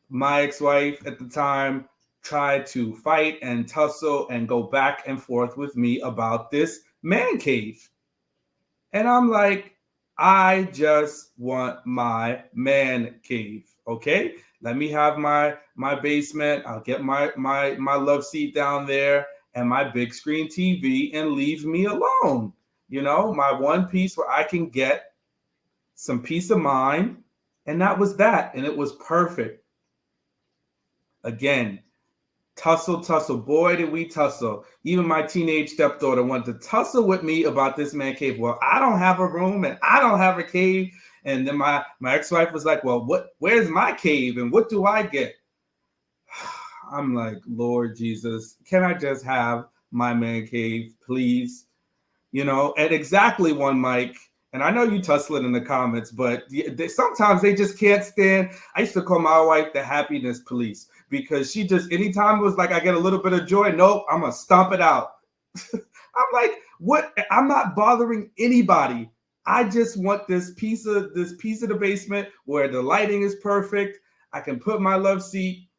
my ex-wife at the time tried to fight and tussle and go back and forth with me about this man cave. And I'm like, I just want my man cave. Okay, let me have my basement. I'll get my love seat down there and my big screen TV and leave me alone. You know, my one piece where I can get some peace of mind. And that was that. And it was perfect. Again, tussle. Boy, did we tussle. Even my teenage stepdaughter wanted to tussle with me about this man cave. Well, I don't have a room and I don't have a cave. And then my ex-wife was like, well, where's my cave and what do I get? I'm like, Lord Jesus, can I just have my man cave, please? You know, at exactly one mic. And I know you tussle it in the comments, but sometimes they just can't stand. I used to call my wife the happiness police because she just, anytime it was like I get a little bit of joy, nope, I'm going to stomp it out. I'm like, what? I'm not bothering anybody. I just want this piece of the basement where the lighting is perfect. I can put my love seat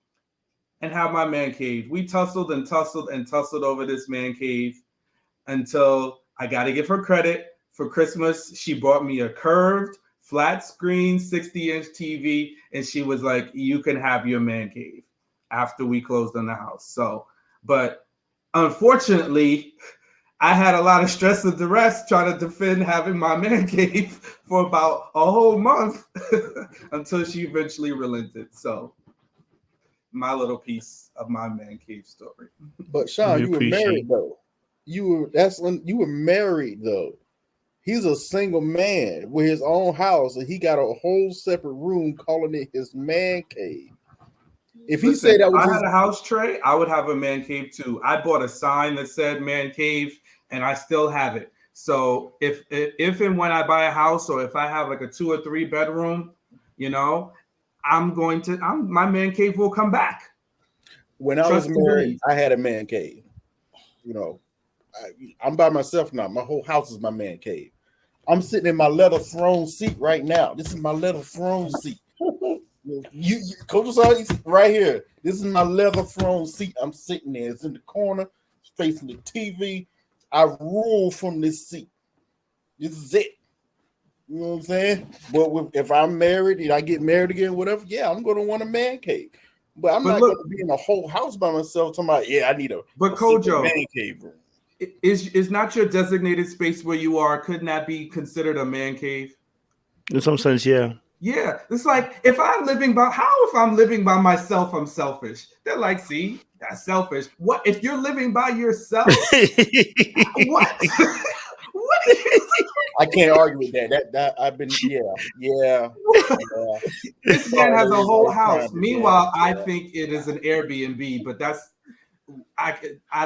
and have my man cave. We tussled over this man cave until I got to give her credit. For Christmas, she bought me a curved, flat screen, 60-inch TV, and she was like, you can have your man cave after we closed on the house. So, but unfortunately, I had a lot of stress and duress trying to defend having my man cave for about a whole month until she eventually relented. So, my little piece of my man cave story. But Sean, you were married though. You were married though. He's a single man with his own house, and he got a whole separate room calling it his man cave. If he said that was I had a house Trey, I would have a man cave too. I bought a sign that said man cave, and I still have it. So if and when I buy a house, or if I have like a 2 or 3 bedroom, you know, my man cave will come back. When I was married, I had a man cave. You know, I'm by myself now. My whole house is my man cave. I'm sitting in my leather throne seat right now. This is my leather throne seat. You Coach right here. This is my leather throne seat. I'm sitting there. It's in the corner, facing the TV. I rule from this seat. This is it. You know what I'm saying? But if I'm married and I get married again, whatever, yeah, I'm going to want a man cave. But I'm not going to be in a whole house by myself talking about, yeah, I need a Kojo, man cave room. Is not your designated space where you are, couldn't that be considered a man cave? In some sense, yeah. Yeah. It's like if I'm living by myself, I'm selfish. They're like, see, that's selfish. What if you're living by yourself? What? What is I can't argue with that. I've been yeah. This man has a whole house. Meanwhile, I think it is an Airbnb, but that's I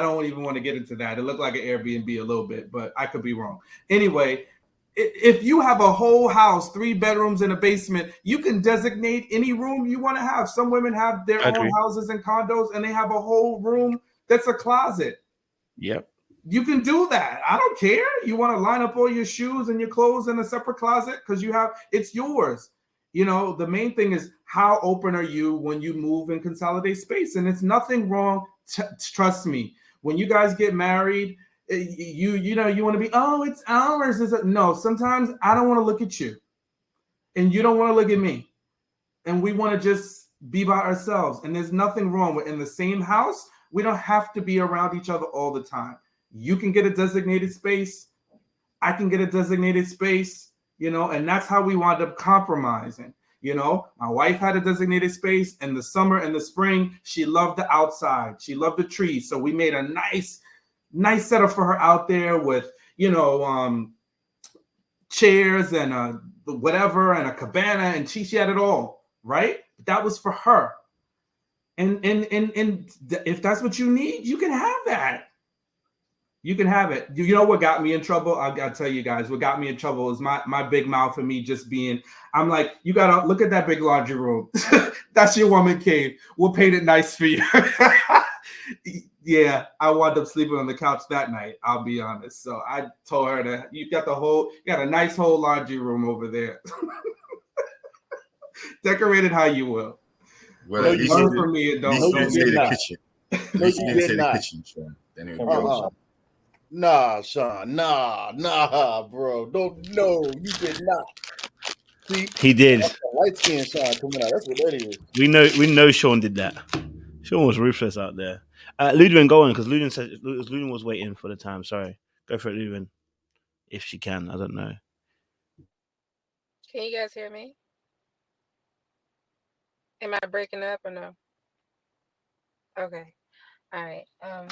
don't even want to get into that. It looked like an Airbnb a little bit, but I could be wrong. Anyway, if you have a whole house, 3 bedrooms and a basement, you can designate any room you want to have. Some women have their own houses and condos, and they have a whole room that's a closet. Yep. You can do that. I don't care. You want to line up all your shoes and your clothes in a separate closet because it's yours. You know, the main thing is how open are you when you move and consolidate space? And it's nothing wrong. Trust me. When you guys get married, you know, you want to be, oh, it's ours. No, sometimes I don't want to look at you. And you don't want to look at me. And we want to just be by ourselves. And there's nothing wrong with in the same house. We don't have to be around each other all the time. You can get a designated space. I can get a designated space, you know, and that's how we wound up compromising. You know, my wife had a designated space in the summer and the spring. She loved the outside. She loved the trees. So we made a nice setup for her out there with, you know, chairs and whatever and a cabana, and she had it all, right? That was for her. And if that's what you need, you can have that. You can have it. You know what got me in trouble? I gotta tell you guys, what got me in trouble is my big mouth and me just being, I'm like, you gotta look at that big laundry room. That's your woman cave. We'll paint it nice for you. Yeah, I wound up sleeping on the couch that night, I'll be honest. So I told her that you got a nice whole laundry room over there. Decorate it how you will. Well, No, at least learn you from me and at least don't you didn't leave. say the not. kitchen. At No, least you you didn't did say the not. kitchen, Sean. Then it would be over. Nah, Sean. Nah, bro. Don't. No, you did not. See, He did. that's the light skin Sean coming out. That's what that is. We know Sean did that. Sean was ruthless out there. Ludwin, go on, because Ludwin was waiting for the time. Sorry. Go for it, Ludwin. If she can. I don't know. Can you guys hear me? Am I breaking up or no? Okay. All right. I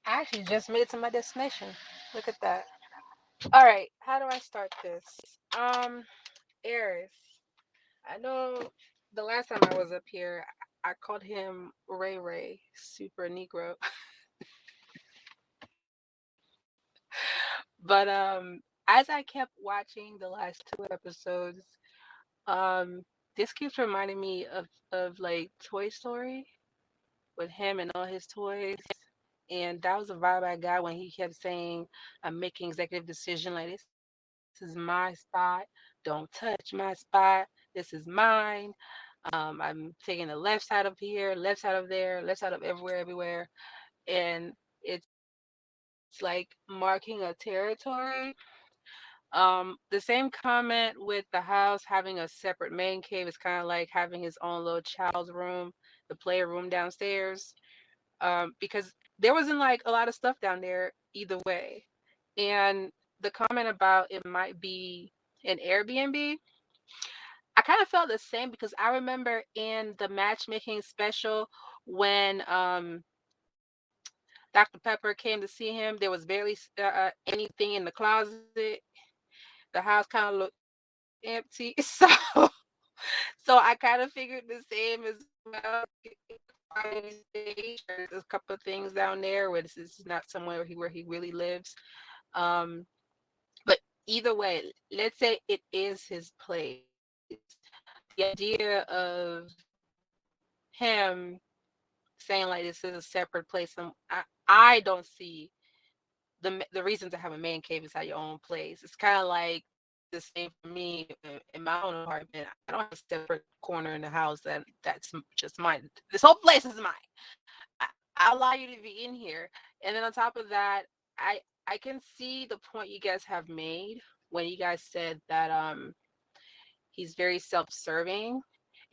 actually just made it to my destination. Look at that. All right. How do I start this? Eris. I know the last time I was up here, I called him Ray Ray, super Negro. But as I kept watching the last 2 episodes, this keeps reminding me of like Toy Story with him and all his toys. And that was the vibe I got when he kept saying, I'm making executive decision like this is my spot. Don't touch my spot. This is mine. I'm taking the left side of here, left side of there, left side of everywhere. And it's like marking a territory. The same comment with the house having a separate man cave is kind of like having his own little child's room, the player room downstairs. Because there wasn't like a lot of stuff down there either way. And the comment about it might be an Airbnb, I kind of felt the same because I remember in the matchmaking special when Dr. Pepper came to see him, there was barely anything in the closet. The house kind of looked empty. So I kind of figured the same as well. There's a couple of things down there where this is not somewhere where he really lives. But either way, let's say it is his place. The idea of him saying like this is a separate place, I don't see the reason to have a man cave is at your own place. It's kind of like the same for me in my own apartment. I don't have a separate corner in the house that's just mine. This whole place is mine. I allow you to be in here. And then on top of that, I can see the point you guys have made when you guys said that he's very self-serving.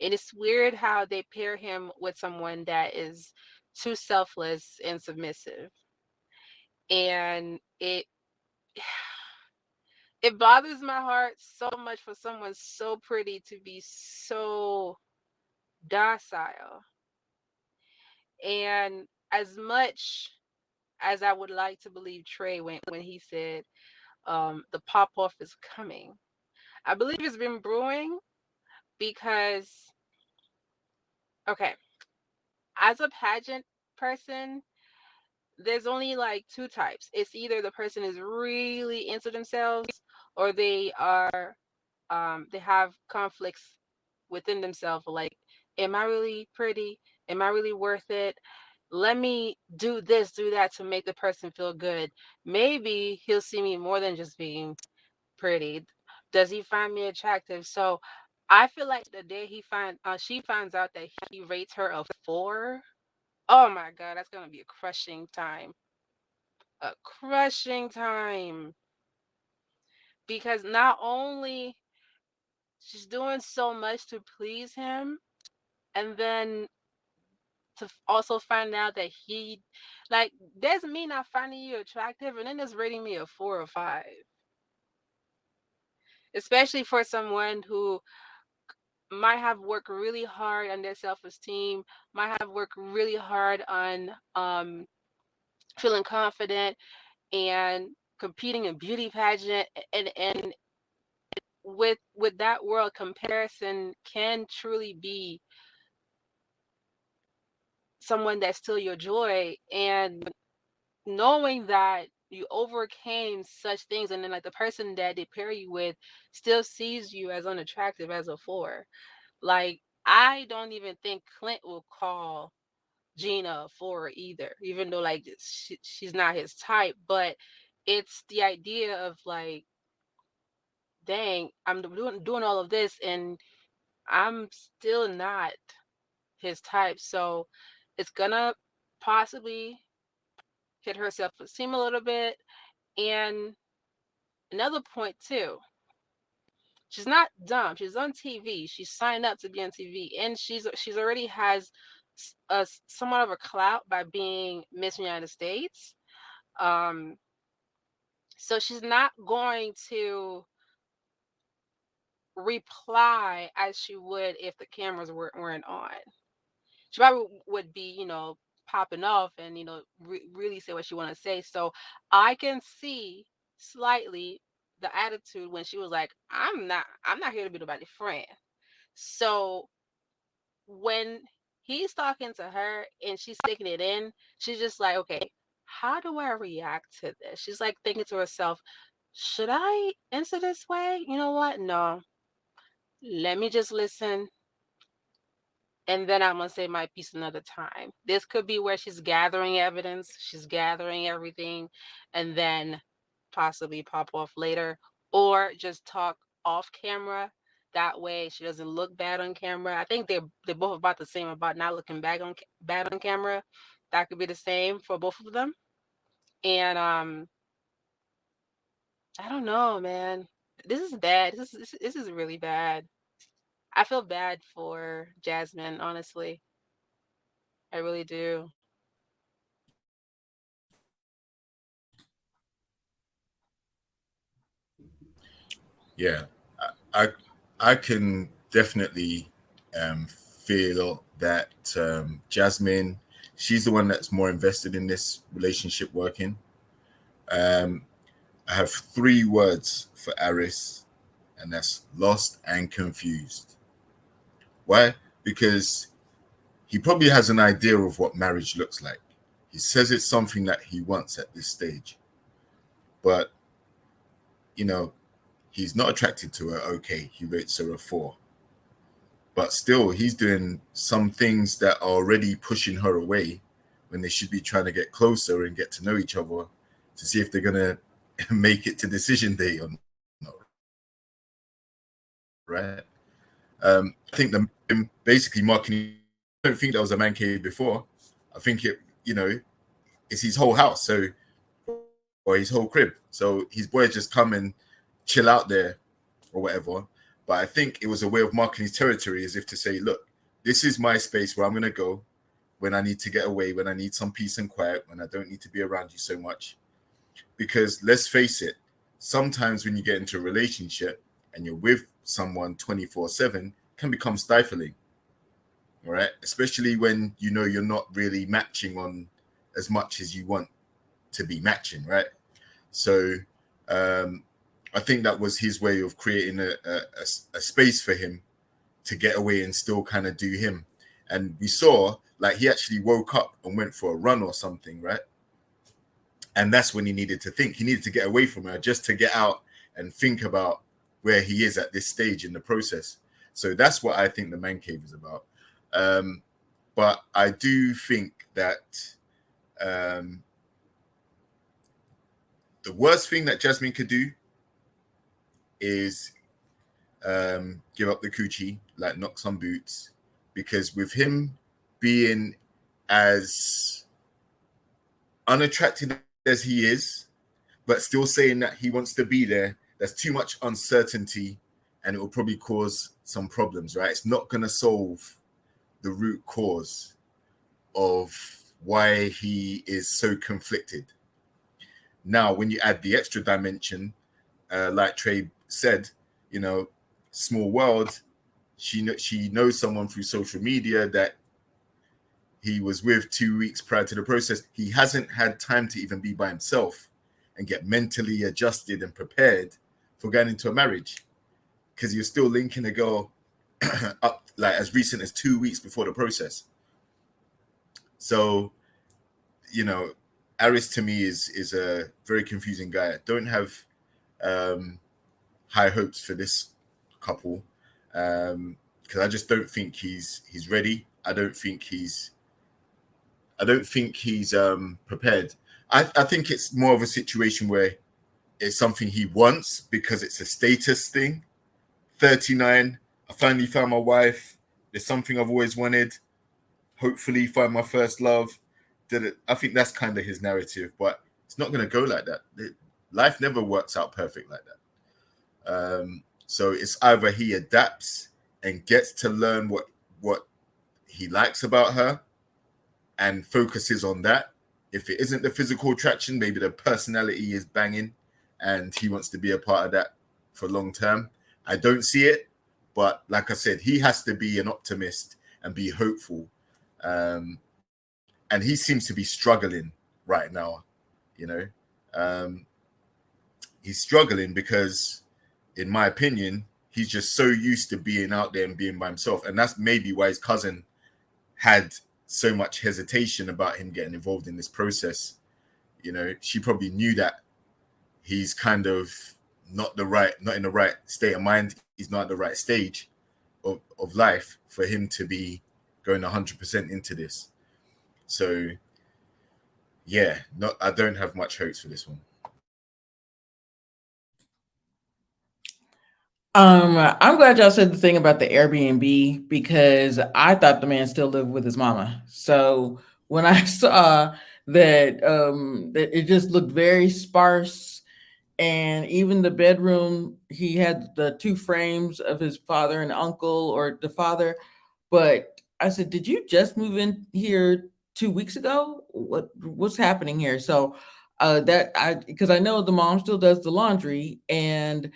And it's weird how they pair him with someone that is too selfless and submissive. And it bothers my heart so much for someone so pretty to be so docile. And as much as I would like to believe Trey when he said the pop off is coming, I believe it's been brewing because, okay, as a pageant person, there's only like 2 types. It's either the person is really into themselves or they are they have conflicts within themselves, like, am I really pretty? Am I really worth it? Let me do this, do that to make the person feel good. Maybe he'll see me more than just being pretty. Does he find me attractive? So I feel like the day she finds out that he rates her a 4, oh my god, that's gonna be a crushing time. A crushing time. Because not only she's doing so much to please him, and then to also find out that he, like, there's me not finding you attractive, and then there's rating me a 4 or 5. Especially for someone who might have worked really hard on their self-esteem, might have worked really hard on feeling confident and competing in beauty pageant, and with that world, comparison can truly be someone that steal your joy. And knowing that you overcame such things, and then like the person that they pair you with still sees you as unattractive as a 4. Like, I don't even think Clint will call GINA a 4 either, even though like she's not his type. But it's the idea of like, dang, I'm doing all of this and I'm still not his type. So it's gonna possibly hit her self-esteem a little bit. And another point too, she's not dumb. She's on TV. She's signed up to be on TV, and she's already has a somewhat of a clout by being Miss United States. So she's not going to reply as she would if the cameras weren't on. She probably would be, popping off and really say what she want to say. So I can see slightly the attitude when she was like, I'm not here to be nobody's friend. So when he's talking to her and she's taking it in, she's just like, okay, how do I react to this? She's like thinking to herself, should I answer this way? You know what? No, let me just listen, and then I'm gonna say my piece another time. This could be where she's gathering evidence, she's gathering everything, and then possibly pop off later, or just talk off camera. That way she doesn't look bad on camera. I think they're both about the same about not looking bad on camera. That could be the same for both of them. And I don't know, man. This is bad. This is really bad. I feel bad for Jasmine, honestly. I really do. Yeah, I can definitely feel that Jasmine, she's the one that's more invested in this relationship working. I have 3 words for Arris, and that's lost and confused. Why? Because he probably has an idea of what marriage looks like. He says it's something that he wants at this stage, but he's not attracted to her. Okay, he rates her a 4. But still, he's doing some things that are already pushing her away when they should be trying to get closer and get to know each other to see if they're going to make it to decision day or not. Right? I think basically marketing, I don't think that was a man cave before. I think it's his whole house, or his whole crib. So his boys just come and chill out there or whatever. But I think it was a way of marking his territory, as if to say, look, this is my space where I'm going to go when I need to get away, when I need some peace and quiet, when I don't need to be around you so much. Because let's face it, sometimes when you get into a relationship and you're with someone 24/7, can become stifling, all right? Especially when you're not really matching on as much as you want to be matching, right? So I think that was his way of creating a space for him to get away and still kind of do him. And we saw like he actually woke up and went for a run or something, right? And that's when he needed to think. He needed to get away from her just to get out and think about where he is at this stage in the process. So that's what I think the man cave is about. But I do think that the worst thing that Jasmine could do is give up the coochie, like knock some boots, because with him being as unattractive as he is, but still saying that he wants to be there, there's too much uncertainty and it will probably cause some problems, right? It's not going to solve the root cause of why he is so conflicted. Now, when you add the extra dimension, like Trey said, small world, she knows someone through social media that he was with 2 weeks prior to the process. He hasn't had time to even be by himself and get mentally adjusted and prepared for going into a marriage, because you're still linking a girl up like as recent as 2 weeks before the process. So, Arris to me is a very confusing guy. I don't have high hopes for this couple because I just don't think he's ready. I don't think he's prepared. I think it's more of a situation where it's something he wants because it's a status thing. 39, I finally found my wife. There's something I've always wanted. Hopefully find my first love. Did it? I think that's kind of his narrative, but it's not going to go like that. Life never works out perfect like that. So it's either he adapts and gets to learn what he likes about her and focuses on that. If it isn't the physical attraction, maybe the personality is banging and he wants to be a part of that for long term. I don't see it, but like I said, he has to be an optimist and be hopeful. And he seems to be struggling right now, you know. He's struggling because, in my opinion, he's just so used to being out there and being by himself. And that's maybe why his cousin had so much hesitation about him getting involved in this process. You know, she probably knew that he's kind of not in the right state of mind. He's not at the right stage of life for him to be going 100% into this. So, yeah, I don't have much hopes for this one. I'm glad y'all said the thing about the Airbnb, because I thought the man still lived with his mama. So when I saw that, that it just looked very sparse, and even the bedroom, he had the 2 frames of his father and uncle, or the father. But I said, did you just move in here 2 weeks ago? What's happening here? So because I know the mom still does the laundry, and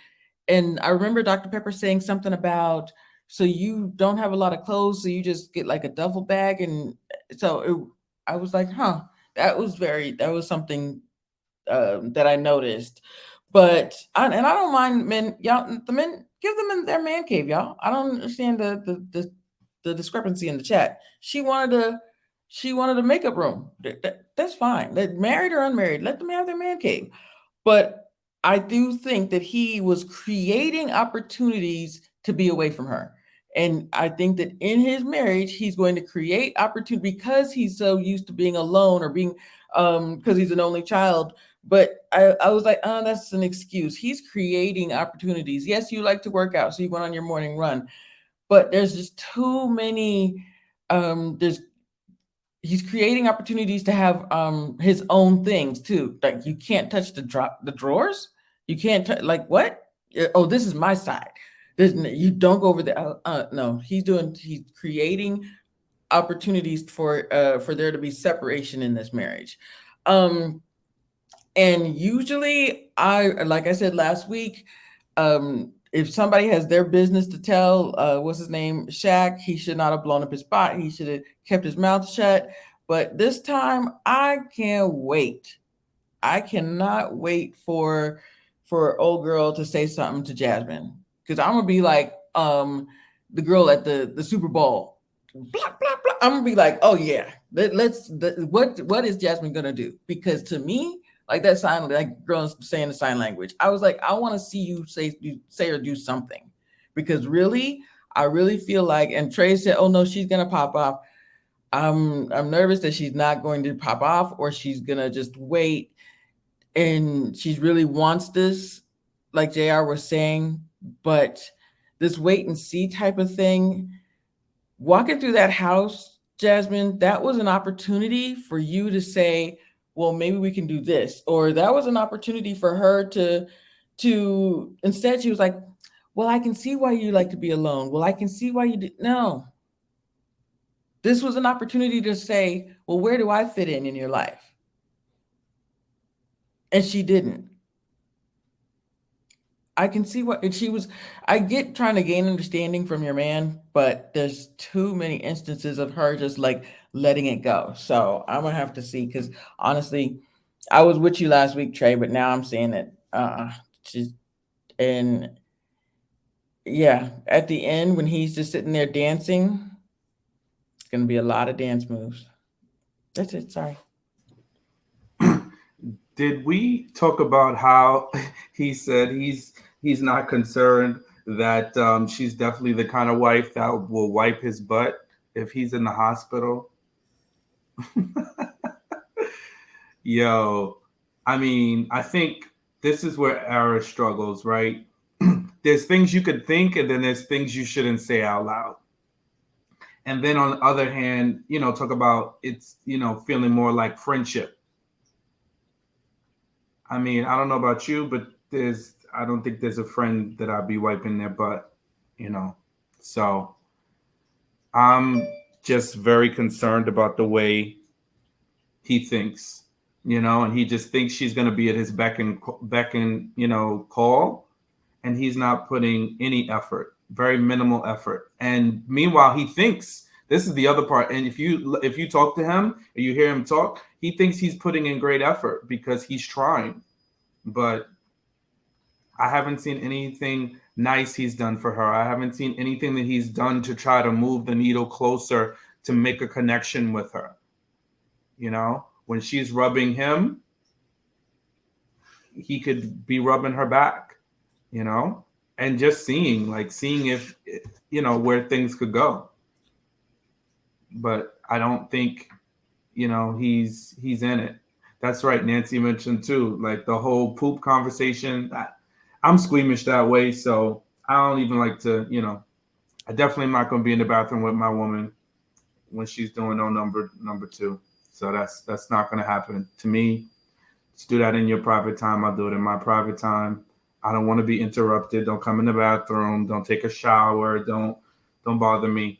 I remember Dr. Pepper saying something about, so you don't have a lot of clothes, so you just get like a duffel bag. And so I was like, huh, that was something that I noticed. But I don't mind men, y'all. The men, give them in their man cave, y'all. I don't understand the discrepancy in the chat. She wanted a makeup room. That's fine. Married or unmarried, let them have their man cave. But I do think that he was creating opportunities to be away from her. And I think that in his marriage, he's going to create opportunity because he's so used to being alone, or being, because he's an only child. But I was like, oh, that's an excuse. He's creating opportunities. Yes, you like to work out, so you went on your morning run. But there's just too many, he's creating opportunities to have his own things too. Like, you can't touch the drawers. You can't like, what? Oh, this is my side. You don't go over there. No, he's creating opportunities for there to be separation in this marriage. And usually, like I said last week, if somebody has their business to tell, what's his name, SHAQ, he should not have blown up his spot. He should have kept his mouth shut. But this time, I can't wait. I cannot wait for old girl to say something to Jasmine, because I'm gonna be like the girl at the Super Bowl. Blah, blah, blah. I'm gonna be like, oh yeah, what is Jasmine gonna do? Because to me, like that sign, like girls saying the sign language, I was like, I want to see you say or do something, because I really feel like. And Trey said, oh no, she's gonna pop off. I'm nervous that she's not going to pop off, or she's gonna just wait. And she really wants this, like JR was saying, but this wait and see type of thing, walking through that house, Jasmine, that was an opportunity for you to say, well, maybe we can do this. Or that was an opportunity for her to instead, she was like, well, I can see why you like to be alone. Well, I can see why you did. No. This was an opportunity to say, well, where do I fit in your life? And she didn't. I can see what, and I get trying to gain understanding from your man, but there's too many instances of her just like letting it go. So I'm gonna have to see, because honestly, I was with you last week, Trey, but now I'm seeing it. And yeah, at the end, when he's just sitting there dancing, it's gonna be a lot of dance moves. That's it. Sorry. Did we talk about how he said he's not concerned that she's definitely the kind of wife that will wipe his butt if he's in the hospital? Yo, I mean, I think this is where Eris struggles, right? there's things you could think, and then there's things you shouldn't say out loud. And then on the other hand, talk about it's, feeling more like friendship. I mean, I don't know about you, but I don't think there's a friend that I'd be wiping their butt, So I'm just very concerned about the way he thinks, and he just thinks she's going to be at his beck and call, and he's not putting any effort, very minimal effort. And meanwhile, he thinks, this is the other part. And if you talk to him or you hear him talk, he thinks he's putting in great effort because he's trying. But I haven't seen anything nice he's done for her. I haven't seen anything that he's done to try to move the needle closer to make a connection with her. When she's rubbing him, he could be rubbing her back, and just seeing if, where things could go. But I don't think, he's in it. That's right. Nancy mentioned too, like the whole poop conversation. I'm squeamish that way. So I don't even like to, I definitely am not going to be in the bathroom with my woman when she's doing no number two. So that's not going to happen to me. Just do that in your private time. I'll do it in my private time. I don't want to be interrupted. Don't come in the bathroom. Don't take a shower. Don't bother me.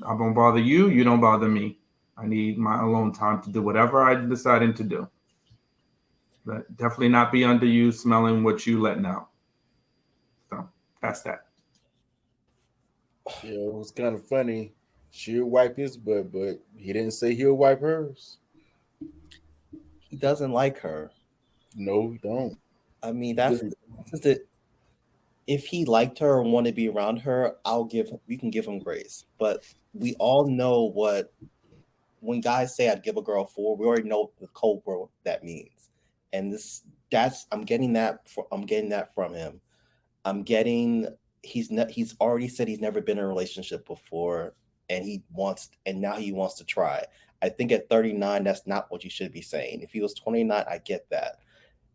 I won't bother you. You don't bother me. I need my alone time to do whatever I'm deciding to do. But definitely not be under you smelling what you letting out. So that's that. Yeah, it was kind of funny. She'll wipe his butt, but he didn't say he'll wipe hers. He doesn't like her. No, he don't. I mean, that's it. If he liked her and wanted to be around her, we can give him grace. But we all know when guys say I'd give a girl 4, we already know the code word that means. And I'm getting that from him. He's already said he's never been in a relationship before, and now he wants to try. I think at 39, that's not what you should be saying. If he was 29, I get that.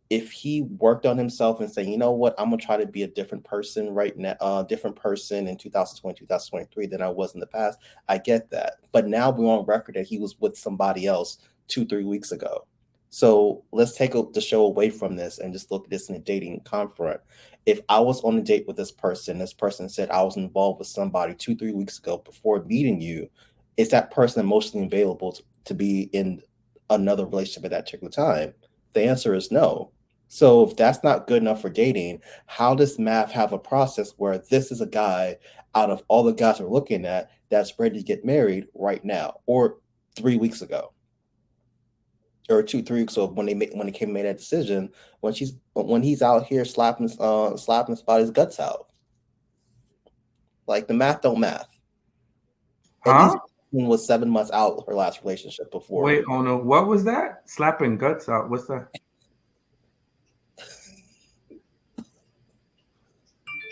If he worked on himself and said, you know what, I'm going to try to be a different person right now, different person in 2020, 2023 than I was in the past, I get that. But now we're on record that he was with somebody else 2-3 weeks ago. So let's take the show away from this and just look at this in a dating confront. If I was on a date with this person said I was involved with somebody 2-3 weeks ago before meeting you, is that person emotionally available to be in another relationship at that particular time? The answer is no. So if that's not good enough for dating, how does Maf have a process where this is a guy out of all the guys we're looking at that's ready to get married right now, or 3 weeks ago, or 2-3 weeks ago when he came made that decision, when he's out here slapping somebody's guts out? Like, the math don't math. At least was 7 months out her last relationship before. Wait, oh no, what was that? Slapping guts out. What's that?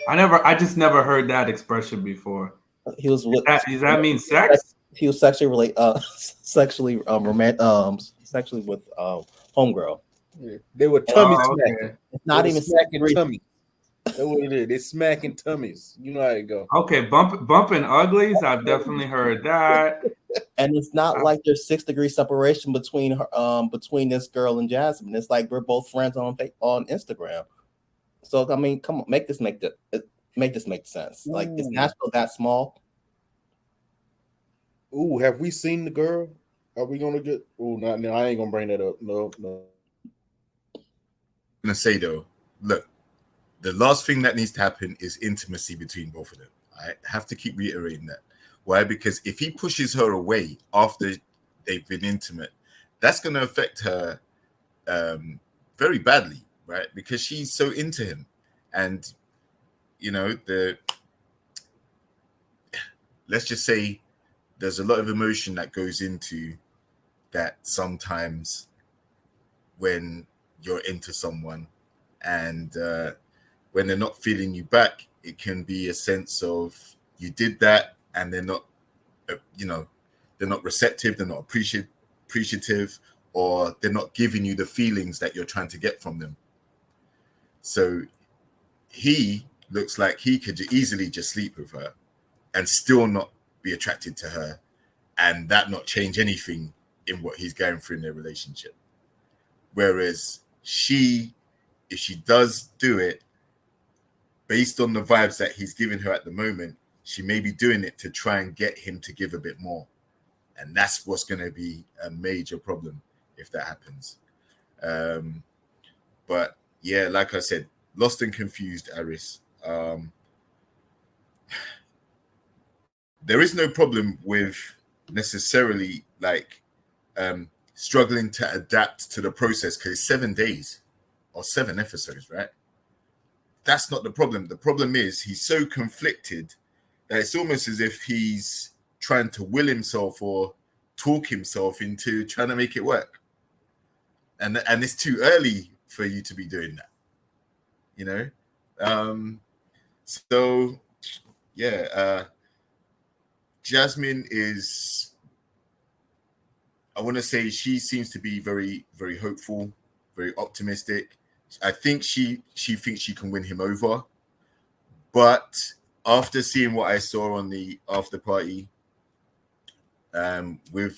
I just never heard that expression before. He was with. Does that mean sex? He was sexually with homegirl. Yeah. They were tummy smacking. Okay. It's not even smacking tummies. That's what it is. They're smacking tummies. You know how it go. Okay, bumping uglies. I've definitely heard that. And it's not like there's 6 degrees separation between this girl and Jasmine. It's like we're both friends on Instagram. So I mean, come on, make this make sense. Ooh. Like, is Nashville that small? Ooh, have we seen the girl? Are we gonna get? Ooh, no, I ain't gonna bring that up. No. I'm gonna say though, look, the last thing that needs to happen is intimacy between both of them. I have to keep reiterating that. Why? Because if he pushes her away after they've been intimate, that's going to affect her very badly, right? Because she's so into him. And, let's just say there's a lot of emotion that goes into that sometimes when you're into someone, and when they're not feeling you back, it can be a sense of you did that and they're not, they're not receptive, they're not appreciative, or they're not giving you the feelings that you're trying to get from them. So he looks like he could easily just sleep with her and still not be attracted to her, and that not change anything in what he's going through in their relationship. Whereas if she does do it based on the vibes that he's giving her at the moment, she may be doing it to try and get him to give a bit more. And that's what's going to be a major problem if that happens. But yeah, like I said, lost and confused, Arris. There is no problem with necessarily like struggling to adapt to the process, because it's 7 days or 7 episodes, right? That's not the problem. The problem is he's so conflicted that it's almost as if he's trying to will himself or talk himself into trying to make it work. And it's too early for you to be doing that, you know? So, yeah, Jasmine is, I want to say she seems to be very, very hopeful, very optimistic. I think she thinks she can win him over. But after seeing what I saw on the after party with